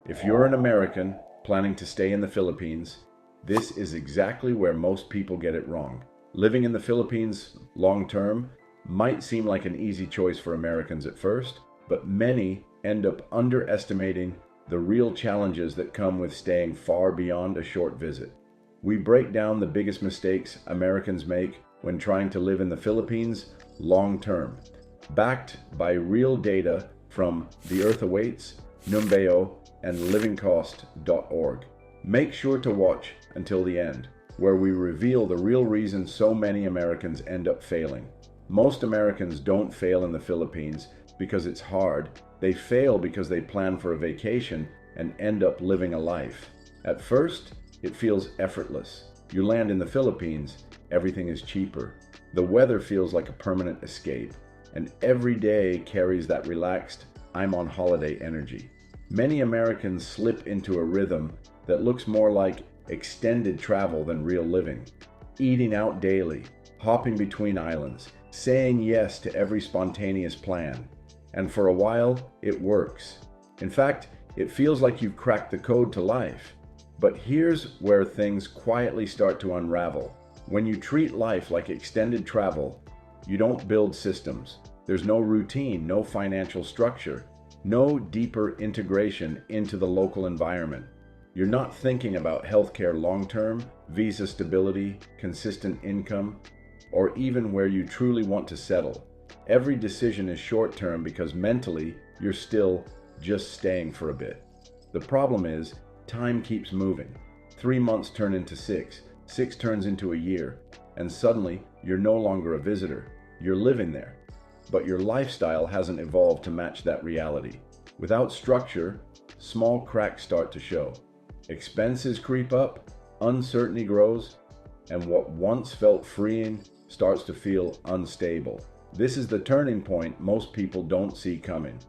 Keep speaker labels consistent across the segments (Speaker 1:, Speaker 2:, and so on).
Speaker 1: If you're an American planning to stay in the Philippines, this is exactly where most people get it wrong. Living in the Philippines long term might seem like an easy choice for Americans at first, but many end up underestimating the real challenges that come with staying far beyond a short visit. We break down the biggest mistakes Americans make when trying to live in the Philippines long term, backed by real data from The Earth Awaits, Numbeo, and livingcost.org. Make sure to watch until the end, where we reveal the real reason so many Americans end up failing. Most Americans don't fail in the Philippines because it's hard. They fail because they plan for a vacation and end up living a life. At first, it feels effortless. You land in the Philippines, everything is cheaper. The weather feels like a permanent escape, and every day carries that relaxed, I'm on holiday energy. Many Americans slip into a rhythm that looks more like extended travel than real living. Eating out daily, hopping between islands, saying yes to every spontaneous plan. And for a while, it works. In fact, it feels like you've cracked the code to life. But here's where things quietly start to unravel. When you treat life like extended travel, you don't build systems. There's no routine, no financial structure, no deeper integration into the local environment. You're not thinking about healthcare long-term, visa stability, consistent income, or even where you truly want to settle. Every decision is short-term because mentally, you're still just staying for a bit. The problem is, time keeps moving. 3 months turn into 6, 6 turns into a year, and suddenly, you're no longer a visitor. You're living there. But your lifestyle hasn't evolved to match that reality. Without structure, small cracks start to show. Expenses creep up, uncertainty grows, and what once felt freeing starts to feel unstable. This is the turning point most people don't see coming,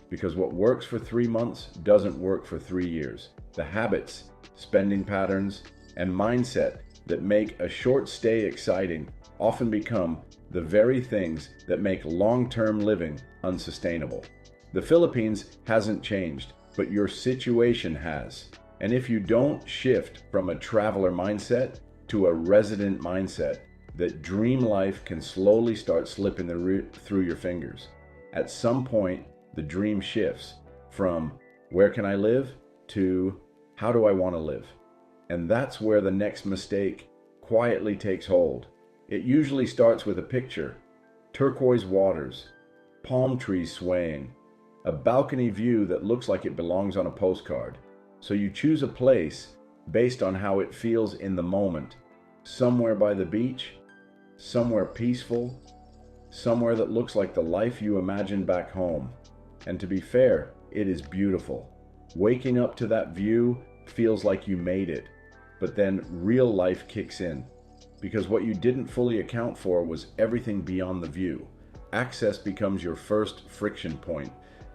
Speaker 1: because what works for 3 months doesn't work for 3 years. The habits, spending patterns, and mindset that make a short stay exciting often become the very things that make long-term living unsustainable. The Philippines hasn't changed, but your situation has. And if you don't shift from a traveler mindset to a resident mindset, that dream life can slowly start slipping through your fingers. At some point, the dream shifts from where can I live to how do I want to live? And that's where the next mistake quietly takes hold. It usually starts with a picture: turquoise waters, palm trees swaying, a balcony view that looks like it belongs on a postcard. So you choose a place based on how it feels in the moment. Somewhere by the beach, somewhere peaceful, somewhere that looks like the life you imagined back home. And to be fair, it is beautiful. Waking up to that view feels like you made it, but then real life kicks in. Because what you didn't fully account for was everything beyond the view. Access becomes your first friction point.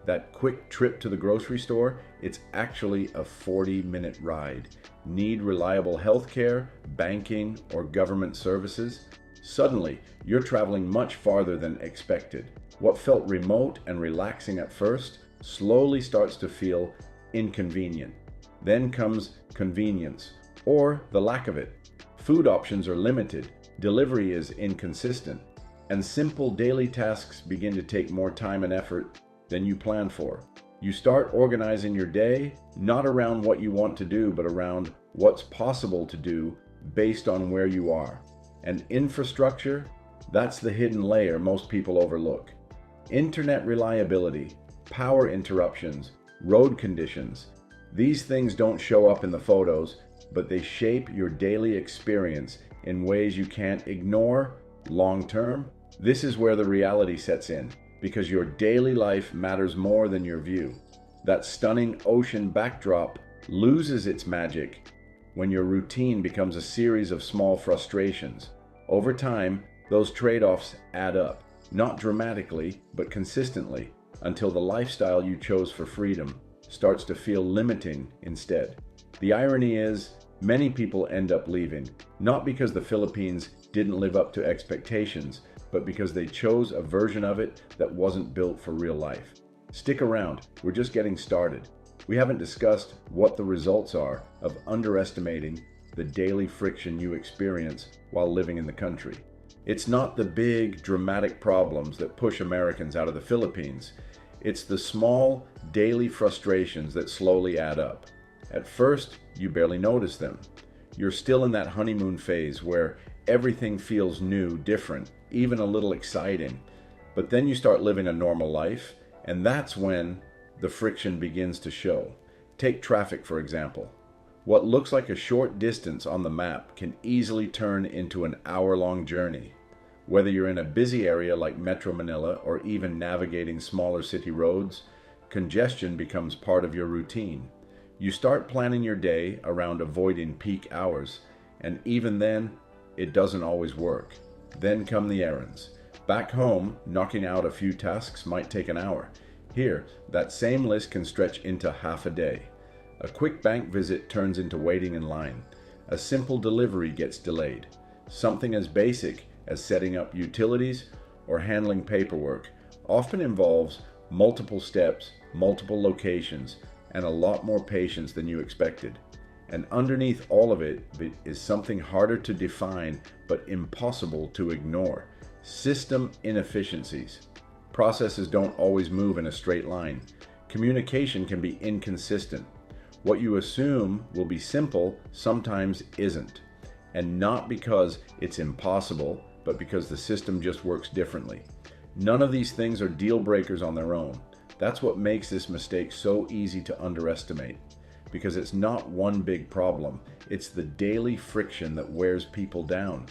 Speaker 1: That quick trip to the grocery store, it's actually a 40-minute ride. Need reliable healthcare, banking, or government services? Suddenly, you're traveling much farther than expected. What felt remote and relaxing at first slowly starts to feel inconvenient. Then comes convenience, or the lack of it. Food options are limited, delivery is inconsistent, and simple daily tasks begin to take more time and effort than you planned for. You start organizing your day, not around what you want to do, but around what's possible to do based on where you are. And infrastructure, that's the hidden layer most people overlook. Internet reliability, power interruptions, road conditions. These things don't show up in the photos, but they shape your daily experience in ways you can't ignore long term. This is where the reality sets in, because your daily life matters more than your view. That stunning ocean backdrop loses its magic when your routine becomes a series of small frustrations. Over time, those trade-offs add up, not dramatically, but consistently, until the lifestyle you chose for freedom starts to feel limiting instead. The irony is, many people end up leaving, not because the Philippines didn't live up to expectations, but because they chose a version of it that wasn't built for real life. Stick around, we're just getting started. We haven't discussed what the results are of underestimating the daily friction you experience while living in the country. It's not the big, dramatic problems that push Americans out of the Philippines. It's the small, daily frustrations that slowly add up. At first, you barely notice them. You're still in that honeymoon phase where everything feels new, different, even a little exciting. But then you start living a normal life, and that's when the friction begins to show. Take traffic, for example. What looks like a short distance on the map can easily turn into an hour-long journey. Whether you're in a busy area like Metro Manila or even navigating smaller city roads, congestion becomes part of your routine. You start planning your day around avoiding peak hours, and even then, it doesn't always work. Then come the errands. Back home, knocking out a few tasks might take an hour. Here, that same list can stretch into half a day. A quick bank visit turns into waiting in line. A simple delivery gets delayed. Something as basic as setting up utilities or handling paperwork often involves multiple steps, multiple locations, and a lot more patience than you expected. And underneath all of it is something harder to define but impossible to ignore: system inefficiencies. Processes don't always move in a straight line. Communication can be inconsistent. What you assume will be simple sometimes isn't. And not because it's impossible, but because the system just works differently. None of these things are deal breakers on their own. That's what makes this mistake so easy to underestimate. Because it's not one big problem, it's the daily friction that wears people down.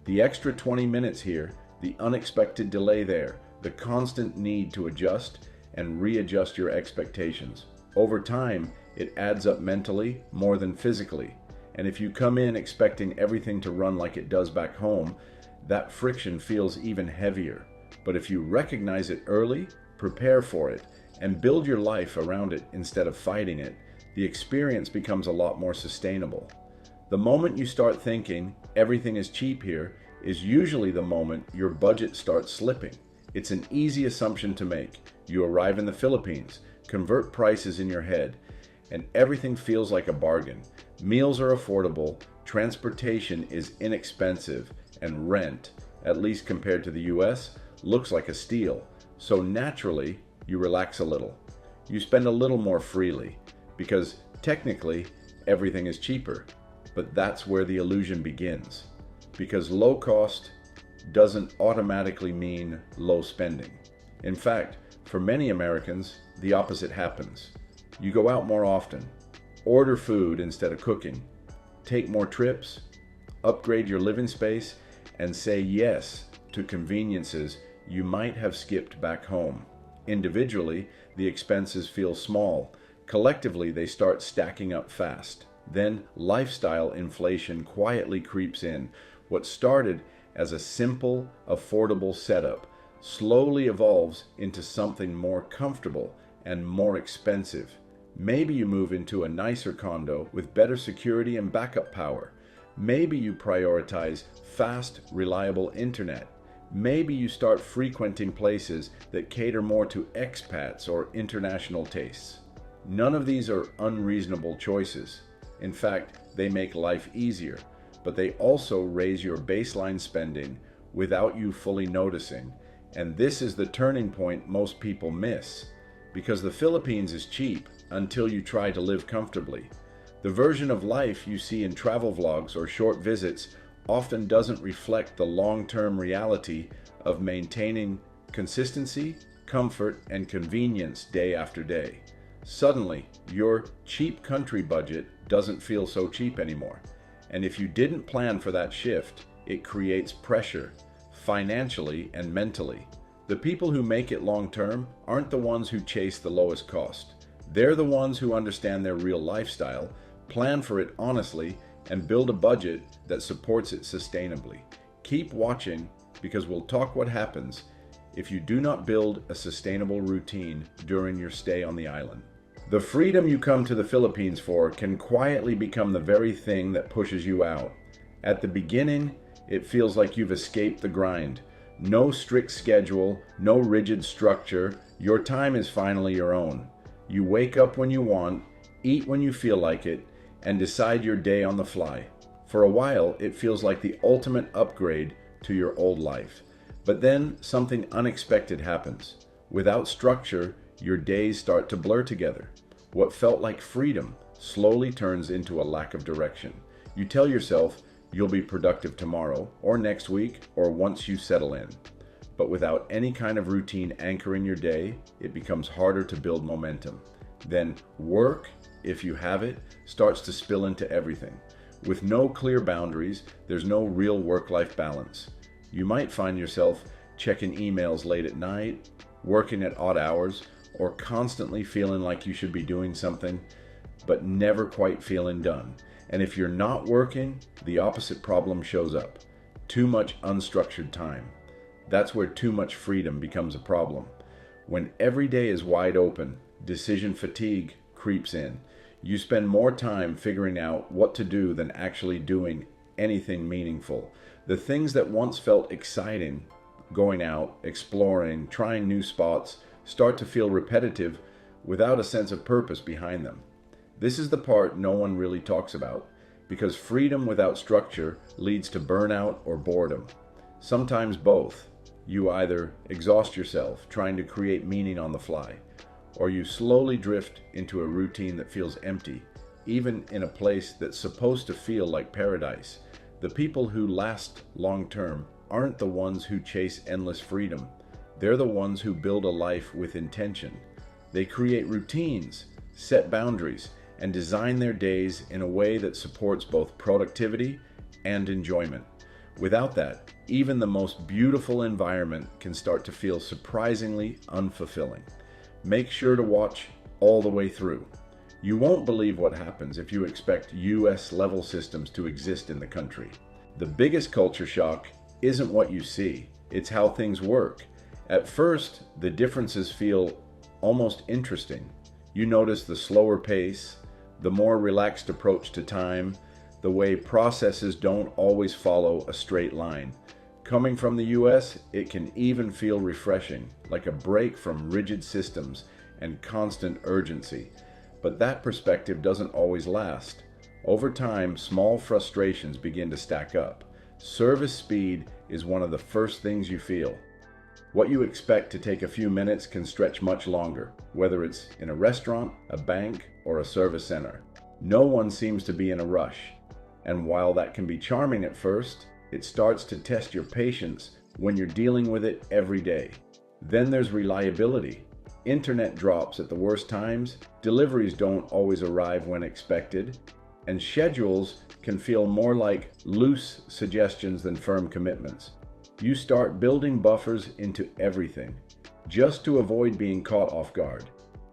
Speaker 1: The extra 20 minutes here, the unexpected delay there, the constant need to adjust and readjust your expectations. Over time, it adds up mentally more than physically. And if you come in expecting everything to run like it does back home, that friction feels even heavier. But if you recognize it early, prepare for it, and build your life around it instead of fighting it, the experience becomes a lot more sustainable. The moment you start thinking everything is cheap here is usually the moment your budget starts slipping. It's an easy assumption to make. You arrive in the Philippines, convert prices in your head, and everything feels like a bargain. Meals are affordable, transportation is inexpensive, and rent, at least compared to the US, looks like a steal. So naturally, you relax a little. You spend a little more freely, because technically, everything is cheaper. But that's where the illusion begins. Because low cost doesn't automatically mean low spending. In fact, for many Americans, the opposite happens. You go out more often, order food instead of cooking, take more trips, upgrade your living space, and say yes to conveniences you might have skipped back home. Individually, the expenses feel small. Collectively, they start stacking up fast. Then lifestyle inflation quietly creeps in. What started as a simple, affordable setup slowly evolves into something more comfortable and more expensive. Maybe you move into a nicer condo with better security and backup power. Maybe you prioritize fast, reliable internet. Maybe you start frequenting places that cater more to expats or international tastes. None of these are unreasonable choices. In fact, they make life easier, but they also raise your baseline spending without you fully noticing. And this is the turning point most people miss, because the Philippines is cheap until you try to live comfortably. The version of life you see in travel vlogs or short visits often doesn't reflect the long-term reality of maintaining consistency, comfort, and convenience day after day. Suddenly, your cheap country budget doesn't feel so cheap anymore. And if you didn't plan for that shift, it creates pressure, financially and mentally. The people who make it long-term aren't the ones who chase the lowest cost. They're the ones who understand their real lifestyle, plan for it honestly, and build a budget that supports it sustainably. Keep watching, because we'll talk what happens if you do not build a sustainable routine during your stay on the island. The freedom you come to the Philippines for can quietly become the very thing that pushes you out. At the beginning, it feels like you've escaped the grind. No strict schedule, no rigid structure. Your time is finally your own. You wake up when you want, eat when you feel like it, and decide your day on the fly. For a while, it feels like the ultimate upgrade to your old life. But then something unexpected happens. Without structure, your days start to blur together. What felt like freedom slowly turns into a lack of direction. You tell yourself you'll be productive tomorrow, or next week, or once you settle in. But without any kind of routine anchoring your day, it becomes harder to build momentum. Then work, if you have it, starts to spill into everything. With no clear boundaries, there's no real work-life balance. You might find yourself checking emails late at night, working at odd hours, or constantly feeling like you should be doing something, but never quite feeling done. And if you're not working, the opposite problem shows up. Too much unstructured time. That's where too much freedom becomes a problem. When every day is wide open, decision fatigue creeps in. You spend more time figuring out what to do than actually doing anything meaningful. The things that once felt exciting, going out, exploring, trying new spots, start to feel repetitive without a sense of purpose behind them. This is the part no one really talks about, because freedom without structure leads to burnout or boredom. Sometimes both. You either exhaust yourself trying to create meaning on the fly, or you slowly drift into a routine that feels empty, even in a place that's supposed to feel like paradise. The people who last long term aren't the ones who chase endless freedom. They're the ones who build a life with intention. They create routines, set boundaries, and design their days in a way that supports both productivity and enjoyment. Without that, even the most beautiful environment can start to feel surprisingly unfulfilling. Make sure to watch all the way through. You won't believe what happens if you expect US level systems to exist in the country. The biggest culture shock isn't what you see, it's how things work. At first, the differences feel almost interesting. You notice the slower pace, the more relaxed approach to time, the way processes don't always follow a straight line. Coming from the US, it can even feel refreshing, like a break from rigid systems and constant urgency. But that perspective doesn't always last. Over time, small frustrations begin to stack up. Service speed is one of the first things you feel. What you expect to take a few minutes can stretch much longer, whether it's in a restaurant, a bank, or a service center. No one seems to be in a rush. And while that can be charming at first, it starts to test your patience when you're dealing with it every day. Then there's reliability. Internet drops at the worst times, deliveries don't always arrive when expected, and schedules can feel more like loose suggestions than firm commitments. You start building buffers into everything, just to avoid being caught off guard.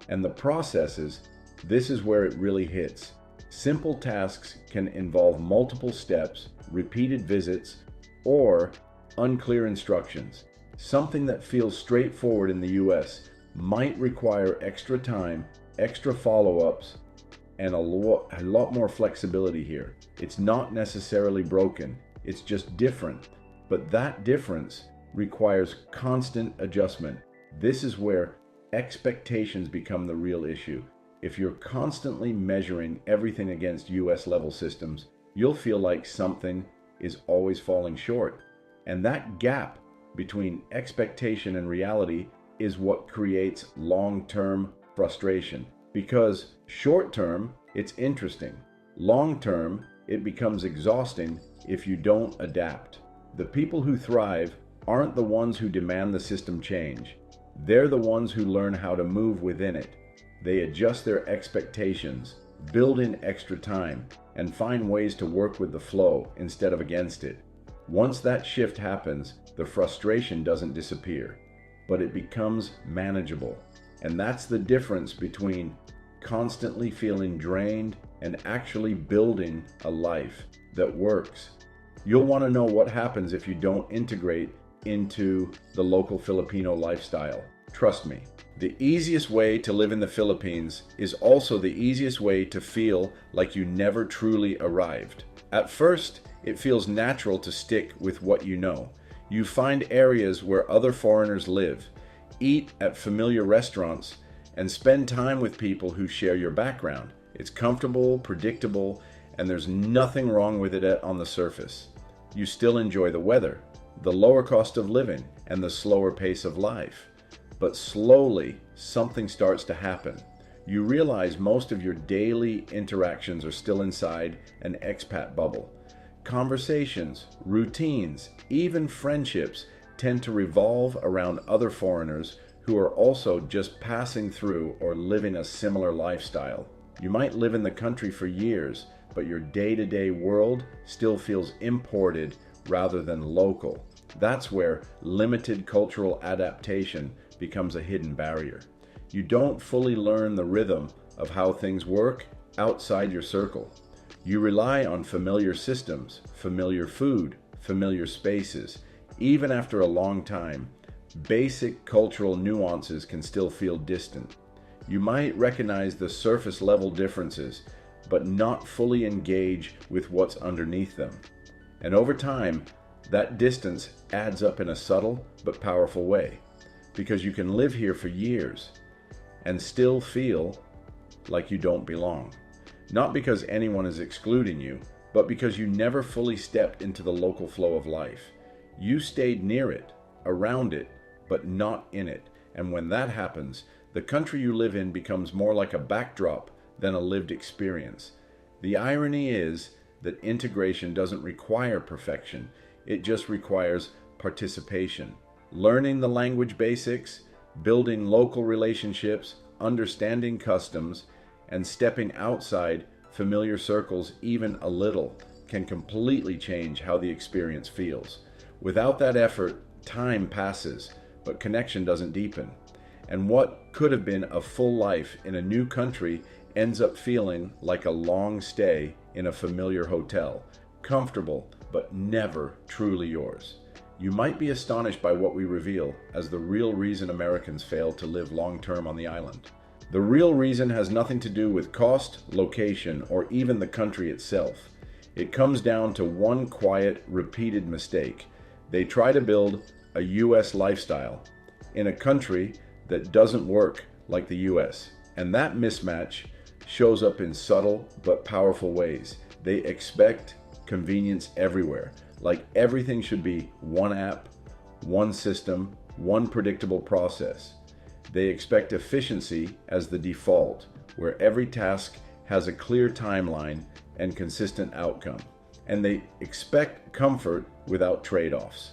Speaker 1: And the processes, this is where it really hits. Simple tasks can involve multiple steps, repeated visits, or unclear instructions. Something that feels straightforward in the US might require extra time, extra follow-ups, and a lot more flexibility here. It's not necessarily broken, it's just different. But that difference requires constant adjustment. This is where expectations become the real issue. If you're constantly measuring everything against US level systems, you'll feel like something is always falling short. And that gap between expectation and reality is what creates long-term frustration. Because short-term, it's interesting. Long-term, it becomes exhausting if you don't adapt. The people who thrive aren't the ones who demand the system change. They're the ones who learn how to move within it. They adjust their expectations, build in extra time, and find ways to work with the flow instead of against it. Once that shift happens, the frustration doesn't disappear, but it becomes manageable. And that's the difference between constantly feeling drained and actually building a life that works. You'll want to know what happens if you don't integrate into the local Filipino lifestyle. Trust me. The easiest way to live in the Philippines is also the easiest way to feel like you never truly arrived. At first, it feels natural to stick with what you know. You find areas where other foreigners live, eat at familiar restaurants, and spend time with people who share your background. It's comfortable, predictable, and there's nothing wrong with it on the surface. You still enjoy the weather, the lower cost of living, and the slower pace of life. But slowly, something starts to happen. You realize most of your daily interactions are still inside an expat bubble. Conversations, routines, even friendships tend to revolve around other foreigners who are also just passing through or living a similar lifestyle. You might live in the country for years, but your day-to-day world still feels imported rather than local. That's where limited cultural adaptation becomes a hidden barrier. You don't fully learn the rhythm of how things work outside your circle. You rely on familiar systems, familiar food, familiar spaces. Even after a long time, basic cultural nuances can still feel distant. You might recognize the surface level differences, but not fully engage with what's underneath them. And over time, that distance adds up in a subtle but powerful way, because you can live here for years and still feel like you don't belong. Not because anyone is excluding you, but because you never fully stepped into the local flow of life. You stayed near it, around it, but not in it. And when that happens, the country you live in becomes more like a backdrop than a lived experience. The irony is that integration doesn't require perfection. It just requires participation. Learning the language basics, building local relationships, understanding customs, and stepping outside familiar circles even a little can completely change how the experience feels. Without that effort, time passes, but connection doesn't deepen. And what could have been a full life in a new country ends up feeling like a long stay in a familiar hotel, comfortable, but never truly yours. You might be astonished by what we reveal as the real reason Americans fail to live long-term on the island. The real reason has nothing to do with cost, location, or even the country itself. It comes down to one quiet, repeated mistake. They try to build a US lifestyle in a country that doesn't work like the US. And that mismatch shows up in subtle but powerful ways. They expect convenience everywhere, like everything should be one app, one system, one predictable process. They expect efficiency as the default, where every task has a clear timeline and consistent outcome. And they expect comfort without trade-offs,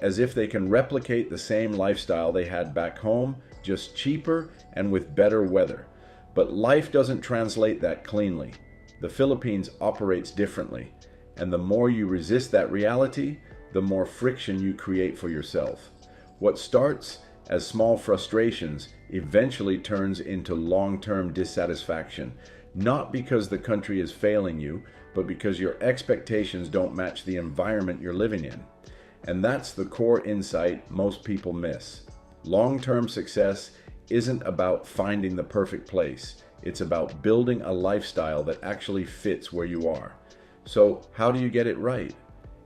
Speaker 1: as if they can replicate the same lifestyle they had back home, just cheaper and with better weather. But life doesn't translate that cleanly. The Philippines operates differently, and the more you resist that reality, the more friction you create for yourself. What starts as small frustrations eventually turns into long-term dissatisfaction, not because the country is failing you, but because your expectations don't match the environment you're living in. And that's the core insight most people miss. Long-term success isn't about finding the perfect place. It's about building a lifestyle that actually fits where you are. So how do you get it right?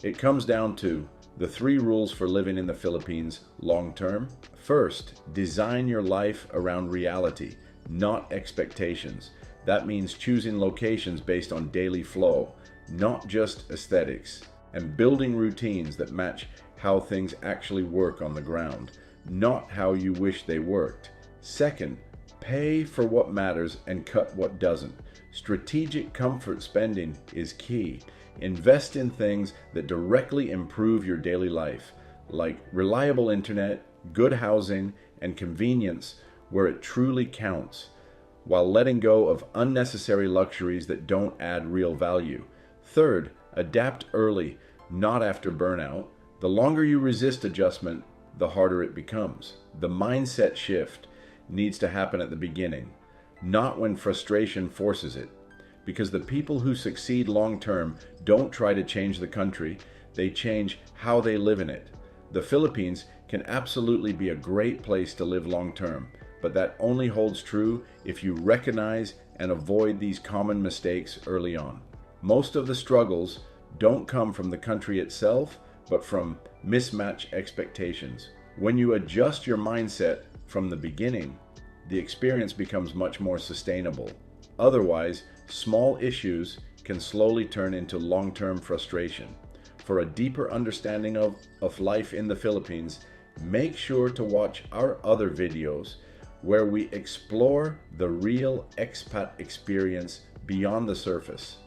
Speaker 1: It comes down to the 3 rules for living in the Philippines long-term. First, design your life around reality, not expectations. That means choosing locations based on daily flow, not just aesthetics, and building routines that match how things actually work on the ground, not how you wish they worked. Second, pay for what matters and cut what doesn't. Strategic comfort spending is key. Invest in things that directly improve your daily life, like reliable internet, good housing, and convenience where it truly counts, while letting go of unnecessary luxuries that don't add real value. Third, adapt early, not after burnout. The longer you resist adjustment, the harder it becomes. The mindset shift needs to happen at the beginning, not when frustration forces it. Because the people who succeed long-term don't try to change the country, they change how they live in it. The Philippines can absolutely be a great place to live long-term, but that only holds true if you recognize and avoid these common mistakes early on. Most of the struggles don't come from the country itself, but from mismatched expectations. When you adjust your mindset from the beginning, the experience becomes much more sustainable. Otherwise, small issues can slowly turn into long-term frustration. For a deeper understanding of life in the Philippines, make sure to watch our other videos where we explore the real expat experience beyond the surface.